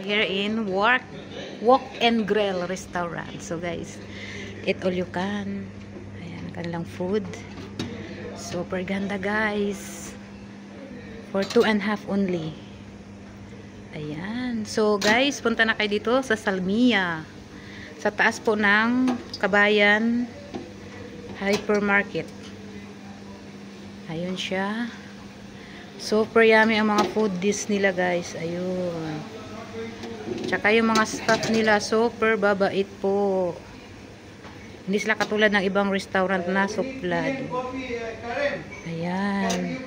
Here in Walk and Grill Restaurant. So guys, eat all you can. Ayan, kanilang food. Super ganda guys. For 2.5 only. Ayan. So guys, punta na kayo dito sa Salmia. Sa taas po ng Kabayan Hypermarket. Ayun siya. Super yummy ang mga foodies nila guys. Ayun. Tsaka yung mga staff nila super babait po. Hindi sila katulad ng ibang restaurant na suplad. Ayan.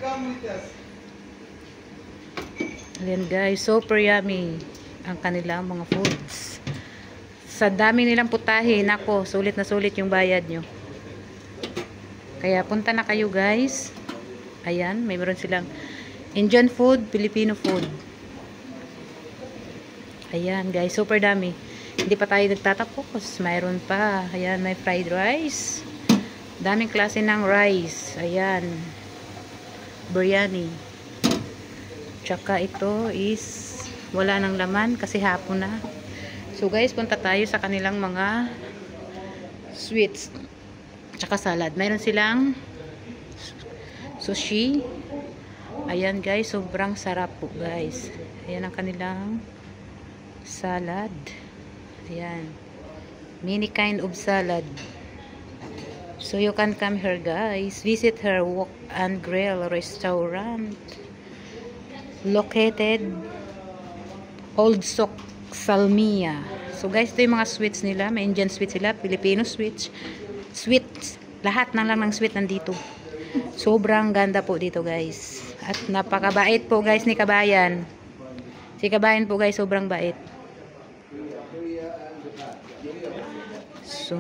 Ayan guys. Super yummy ang kanilang mga foods. Sa dami nilang putahe. Nako, sulit na sulit yung bayad nyo. Kaya punta na kayo guys. Ayan. May meron silang Indian food, Filipino food. Ayan guys, super dami. Hindi pa tayo nagtatapos. Mayroon pa. Ayan, may fried rice. Daming klase ng rice. Ayan. Biryani. Tsaka ito is wala nang laman kasi hapon na. So guys, punta tayo sa kanilang mga sweets. Tsaka salad. Mayroon silang sushi. Ayan guys, sobrang sarap po guys. Ayan ang kanilang salad. Ayan. Many kind of salad. So you can come here guys. Visit her Walk and Grill Restaurant. Located Old Sock, Salmia. So guys, ito yung mga sweets nila. May Indian sweets sila, Filipino sweets. Sweets. Lahat na lang ng sweet nandito. Sobrang ganda po dito guys. At napakabait po guys ni Kabayan. Si Kabayan po guys, sobrang bait. So,